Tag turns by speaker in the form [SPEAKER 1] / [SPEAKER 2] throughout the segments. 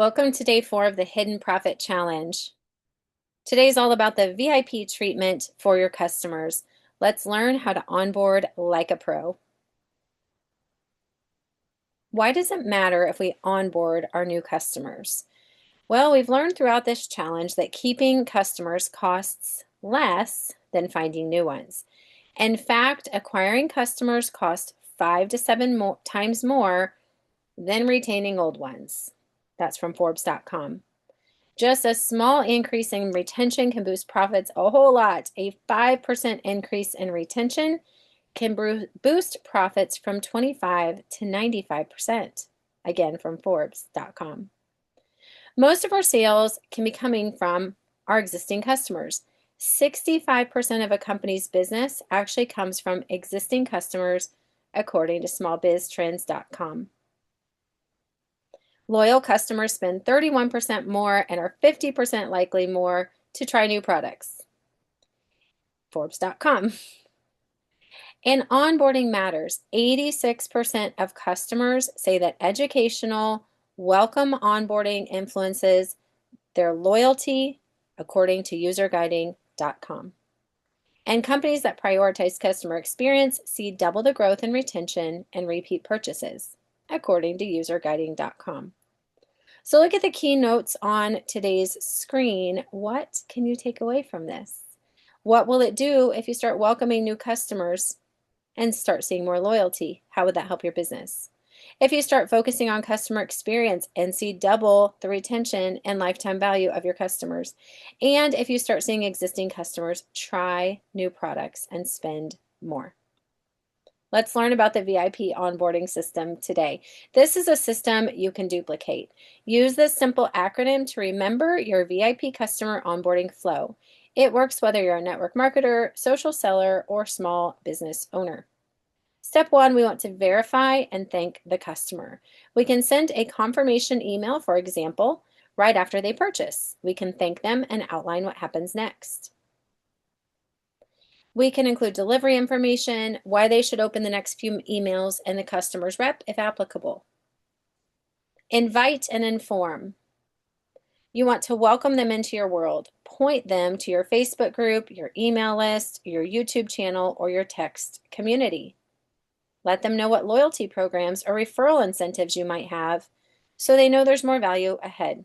[SPEAKER 1] Welcome to day 4 of the Hidden Profit Challenge. Today is all about the VIP treatment for your customers. Let's learn how to onboard like a pro. Why does it matter if we onboard our new customers? Well, we've learned throughout this challenge that keeping customers costs less than finding new ones. In fact, acquiring customers costs 5 to 7 times more than retaining old ones. That's from Forbes.com. Just a small increase in retention can boost profits a whole lot. A 5% increase in retention can boost profits from 25 to 95%. Again, from Forbes.com. Most of our sales can be coming from our existing customers. 65% of a company's business actually comes from existing customers, according to smallbiztrends.com. Loyal customers spend 31% more and are 50% likely more to try new products. Forbes.com. And onboarding matters. 86% of customers say that educational, welcome onboarding influences their loyalty, according to userguiding.com. And companies that prioritize customer experience see double the growth in retention and repeat purchases, according to userguiding.com. So look at the key notes on today's screen. What can you take away from this? What will it do if you start welcoming new customers and start seeing more loyalty? How would that help your business? If you start focusing on customer experience and see double the retention and lifetime value of your customers, and if you start seeing existing customers try new products and spend more. Let's learn about the VIP onboarding system today. This is a system you can duplicate. Use this simple acronym to remember your VIP customer onboarding flow. It works whether you're a network marketer, social seller, or small business owner. Step 1, we want to verify and thank the customer. We can send a confirmation email, for example, right after they purchase. We can thank them and outline what happens next. We can include delivery information, why they should open the next few emails, and the customer's rep if applicable. Invite and inform. You want to welcome them into your world. Point them to your Facebook group, your email list, your YouTube channel, or your text community. Let them know what loyalty programs or referral incentives you might have so they know there's more value ahead.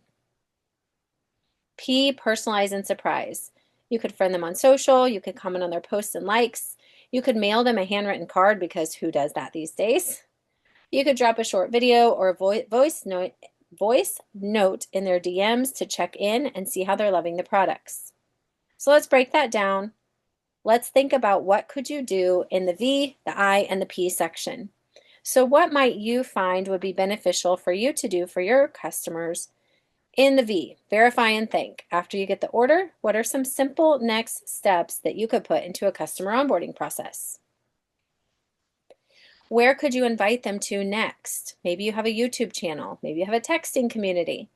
[SPEAKER 1] P, personalize and surprise. You could friend them on social, you could comment on their posts and likes, you could mail them a handwritten card because who does that these days? You could drop a short video or a voice note in their DMs to check in and see how they're loving the products. So let's break that down. Let's think about what could you do in the V, the I, and the P section. So what might you find would be beneficial for you to do for your customers? In the V, verify and thank. After you get the order, what are some simple next steps that you could put into a customer onboarding process? Where could you invite them to next? Maybe you have a YouTube channel. Maybe you have a texting community.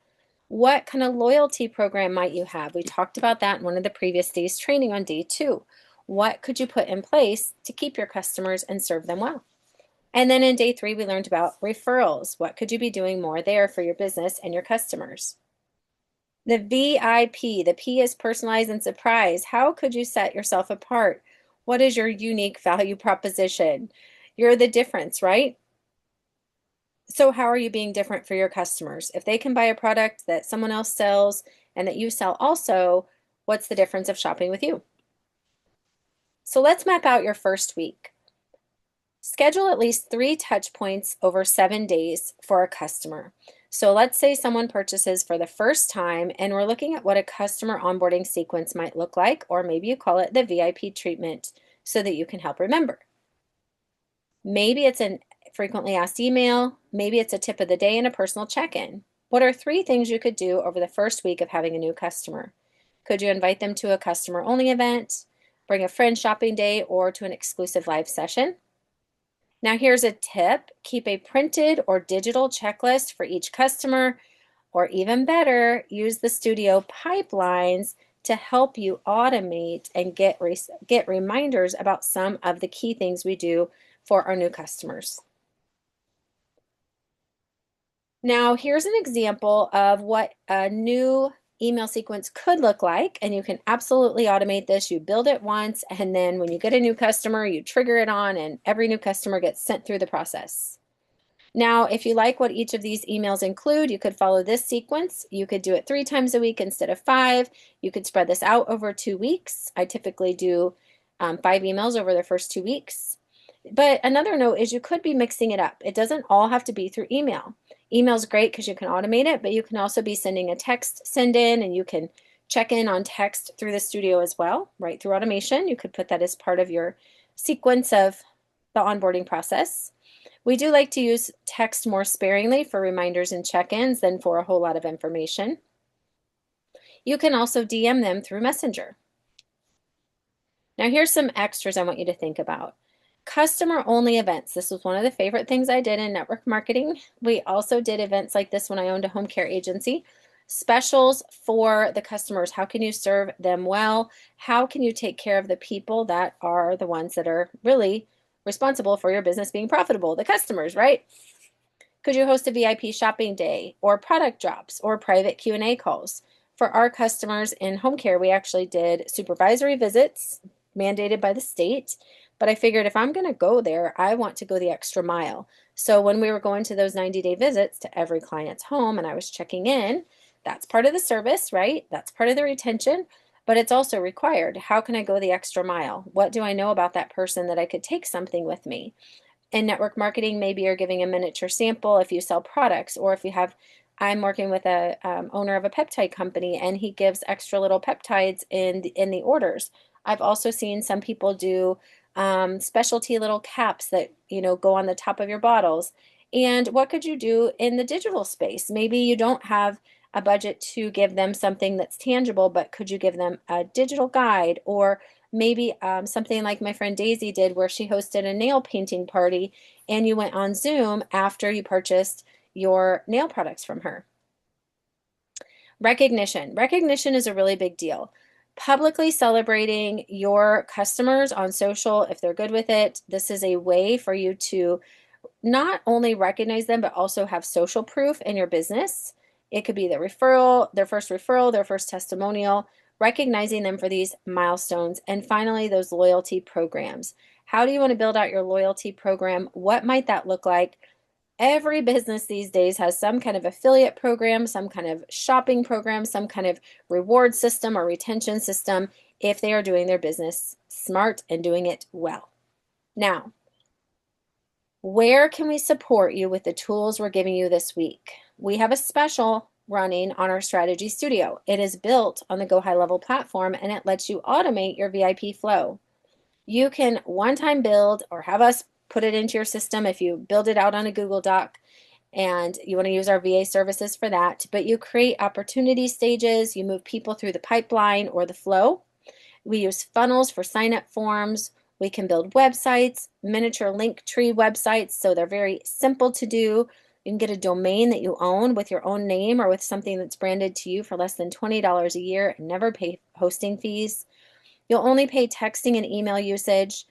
[SPEAKER 1] What kind of loyalty program might you have? We talked about that in one of the previous days training on day 2. What could you put in place to keep your customers and serve them well? And then in day 3, we learned about referrals. What could you be doing more there for your business and your customers? The VIP, the P is personalize and surprise. How could you set yourself apart? What is your unique value proposition? You're the difference, right? So how are you being different for your customers? If they can buy a product that someone else sells and that you sell also, what's the difference of shopping with you? So let's map out your first week. Schedule at least 3 touch points over 7 days for a customer. So let's say someone purchases for the first time and we're looking at what a customer onboarding sequence might look like, or maybe you call it the VIP treatment so that you can help remember. Maybe it's a frequently asked email, maybe it's a tip of the day and a personal check-in. What are 3 things you could do over the first week of having a new customer? Could you invite them to a customer-only event, bring a friend shopping day, or to an exclusive live session? Now here's a tip. Keep a printed or digital checklist for each customer, or even better, use the studio pipelines to help you automate and get reminders about some of the key things we do for our new customers. Now, here's an example of what a new email sequence could look like, and you can absolutely automate this. You build it once, and then when you get a new customer, you trigger it on, and every new customer gets sent through the process. Now, if you like what each of these emails include, you could follow this sequence. You could do it 3 times a week instead of 5. You could spread this out over 2 weeks. I typically do 5 emails over the first 2 weeks. But another note is you could be mixing it up. It doesn't all have to be through email. Email's great because you can automate it, but you can also be sending a text send in, and you can check in on text through the studio as well, right through automation. You could put that as part of your sequence of the onboarding process. We do like to use text more sparingly for reminders and check-ins than for a whole lot of information. You can also DM them through Messenger. Now here's some extras I want you to think about. Customer-only events. This was one of the favorite things I did in network marketing. We also did events like this when I owned a home care agency. Specials for the customers. How can you serve them well? How can you take care of the people that are the ones that are really responsible for your business being profitable? The customers, right? Could you host a VIP shopping day or product drops or private Q&A calls? For our customers in home care, we actually did supervisory visits mandated by the state, but I figured if I'm going to go there, I want to go the extra mile. So when we were going to those 90-day visits to every client's home and I was checking in, that's part of the service, right? That's part of the retention, but it's also required. How can I go the extra mile? What do I know about that person that I could take something with me? In network marketing, maybe you're giving a miniature sample if you sell products, or if you have, I'm working with a owner of a peptide company, and he gives extra little peptides in the orders. I've also seen some people do specialty little caps that go on the top of your bottles. And what could you do in the digital space? Maybe you don't have a budget to give them something that's tangible, but could you give them a digital guide, or maybe something like my friend Daisy did where she hosted a nail painting party and you went on Zoom after you purchased your nail products from her. Recognition. Recognition is a really big deal. Publicly celebrating your customers on social, if they're good with it, this is a way for you to not only recognize them, but also have social proof in your business. It could be the referral, their first testimonial, recognizing them for these milestones. And finally, those loyalty programs. How do you want to build out your loyalty program? What might that look like? Every business these days has some kind of affiliate program, some kind of shopping program, some kind of reward system or retention system if they are doing their business smart and doing it well. Now, where can we support you with the tools we're giving you this week? We have a special running on our strategy studio. It is built on the Go High Level platform, and it lets you automate your VIP flow. You can one-time build or have us put it into your system if you build it out on a Google Doc and you want to use our VA services for that. But you create opportunity stages, you move people through the pipeline or the flow. We use funnels for sign-up forms. We can build websites, miniature link tree websites, so they're very simple to do. You can get a domain that you own with your own name or with something that's branded to you for less than $20 a year and never pay hosting fees. You'll only pay texting and email usage.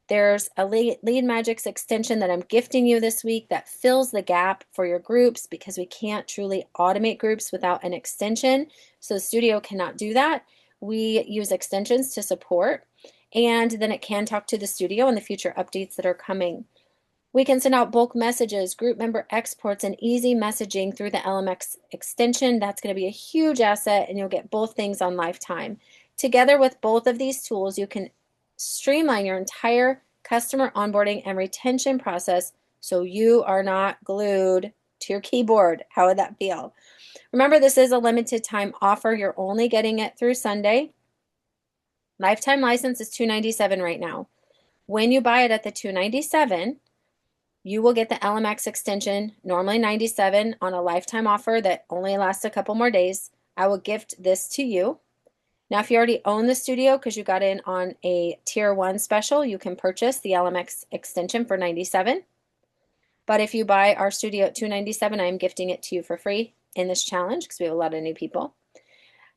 [SPEAKER 1] There's a Lead Magics extension that I'm gifting you this week that fills the gap for your groups because we can't truly automate groups without an extension. So the studio cannot do that. We use extensions to support, and then it can talk to the studio and the future updates that are coming. We can send out bulk messages, group member exports, and easy messaging through the LMX extension. That's going to be a huge asset, and you'll get both things on lifetime. Together with both of these tools, you can streamline your entire customer onboarding and retention process so you are not glued to your keyboard. How would that feel? Remember, this is a limited time offer. You're only getting it through Sunday. Lifetime license is $297 right now. When you buy it at the $297, you will get the LMX extension, normally $97, on a lifetime offer that only lasts a couple more days. I will gift this to you. Now, if you already own the studio because you got in on a tier 1 special, you can purchase the LMX extension for $97. But if you buy our studio at $297, I am gifting it to you for free in this challenge because we have a lot of new people.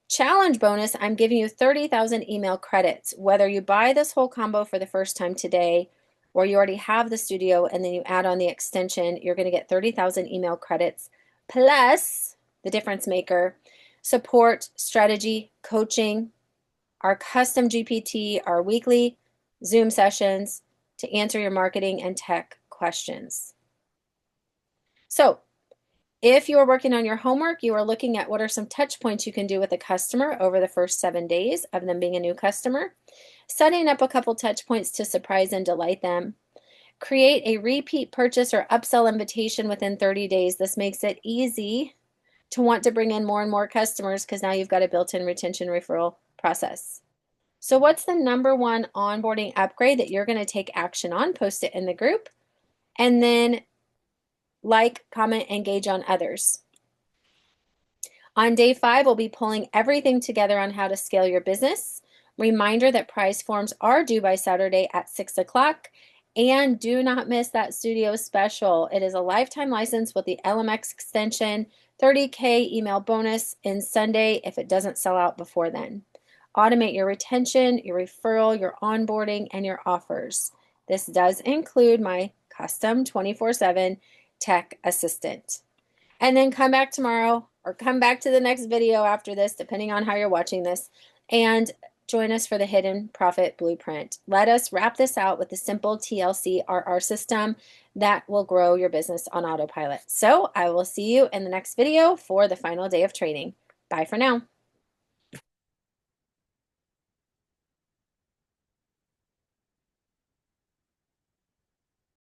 [SPEAKER 1] Challenge bonus, I'm giving you 30,000 email credits. Whether you buy this whole combo for the first time today or you already have the studio and then you add on the extension, you're going to get 30,000 email credits plus the difference maker, support, strategy, coaching, our custom GPT, our weekly Zoom sessions to answer your marketing and tech questions. So if you are working on your homework, you are looking at what are some touch points you can do with a customer over the first 7 days of them being a new customer, setting up a couple touch points to surprise and delight them. Create a repeat purchase or upsell invitation within 30 days. This makes it easy to want to bring in more and more customers because now you've got a built-in retention referral process. So what's the number one onboarding upgrade that you're going to take action on? Post it in the group, and then like, comment, engage on others. On day 5, we'll be pulling everything together on how to scale your business. Reminder that prize forms are due by Saturday at 6 o'clock. And do not miss that studio special. It is a lifetime license with the LMX extension, 30K email bonus in Sunday if it doesn't sell out before then. Automate your retention, your referral, your onboarding, and your offers. This does include my custom 24/7 tech assistant. And then come back tomorrow or come back to the next video after this, depending on how you're watching this, and join us for the Hidden Profit Blueprint. Let us wrap this out with the simple TLC RR system that will grow your business on autopilot. So I will see you in the next video for the final day of training. Bye for now.